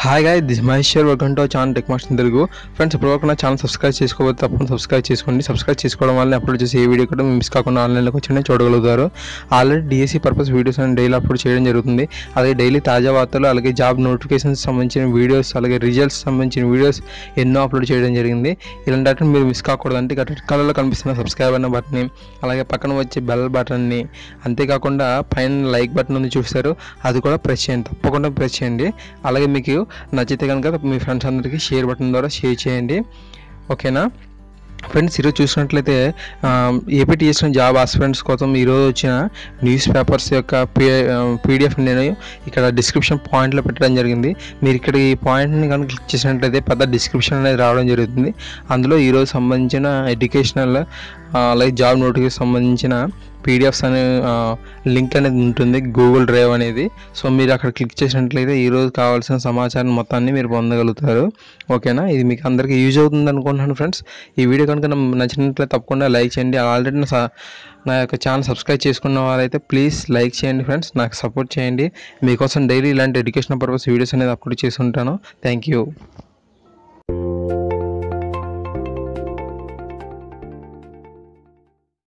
Hi guy, this Maheshwar. Welcome to our channel tech master Telugu. Friends, ఇప్పుడు నా channel subscribe చేసుకోకపోతే తప్పకుండా సబ్స్క్రైబ్ చేసుకోండి. సబ్స్క్రైబ్ చేసుకోవడం వల్ల అప్లోడ్ చేసే ఏ వీడియో కూడా మిస్ కాకుండా ఆన్లైన్లోకి వచ్చి చూడగలుగుతారు. ఆల్రెడీ డిఎస్సి పర్పస్ వీడియోస్ అని డైలీ అప్లోడ్ చేయడం జరుగుతుంది. అలాగే డైలీ తాజా వార్తలు, అలాగే జాబ్ నోటిఫికేషన్స్ సంబంధించిన వీడియోస్, అలాగే రిజల్ట్స్ సంబంధించిన వీడియోస్ ఎన్నో అప్లోడ్ చేయడం జరిగింది. ఇలాంటి వాటిని మీరు మిస్ కాకూడదంటే ఇక్కడ రెడ్ కలర్లో కనిపిస్తున్న సబ్స్క్రైబ్ అనే బటన్ని, అలాగే పక్కన వచ్చే బెల్ బటన్ని, అంతేకాకుండా పైన లైక్ బటన్ ఉంది చూస్తారు, అది కూడా ప్రెస్ చేయండి. తప్పకుండా ప్రెస్ చేయండి. అలాగే మీకు నచ్చితే కనుక మీ ఫ్రెండ్స్ అందరికీ షేర్ బటన్ ద్వారా షేర్ చేయండి. ఓకేనా ఫ్రెండ్స్, ఈరోజు చూసినట్లయితే ఏపీటీఎస్ జాబ్ ఆస్పిరెంట్స్ కోసం ఈరోజు వచ్చిన న్యూస్ పేపర్స్ యొక్క పీడిఎఫ్ నేను ఇక్కడ డిస్క్రిప్షన్ పాయింట్లో పెట్టడం జరిగింది. మీరు ఇక్కడ ఈ పాయింట్ని కనుక క్లిక్ చేసినట్లయితే పెద్ద డిస్క్రిప్షన్ అనేది రావడం జరుగుతుంది. అందులో ఈరోజు సంబంధించిన ఎడ్యుకేషనల్ అలాగే జాబ్ నోటిఫికేషన్ సంబంధించిన పీడిఎఫ్స్ అనే లింక్ అనేది ఉంటుంది, గూగుల్ డ్రైవ్ అనేది. సో మీరు అక్కడ క్లిక్ చేసినట్లయితే ఈరోజు కావాల్సిన సమాచారం మొత్తాన్ని మీరు పొందగలుగుతారు. ఓకేనా, ఇది మీకు అందరికీ యూజ్ అవుతుంది అనుకుంటున్నాను. ఫ్రెండ్స్, ఈ వీడియో కనుక నచ్చినట్లయితే తప్పకుండా లైక్ చేయండి. ఆల్రెడీ నా యొక్క ఛానల్ సబ్స్క్రైబ్ చేసుకున్న వారైతే ప్లీజ్ లైక్ చేయండి. ఫ్రెండ్స్, నాకు సపోర్ట్ చేయండి. మీకోసం డైలీ ఇలాంటి ఎడ్యుకేషనల్ పర్పస్ వీడియోస్ అనేది అప్లోడ్ చేసి ఉంటాను. Thank you.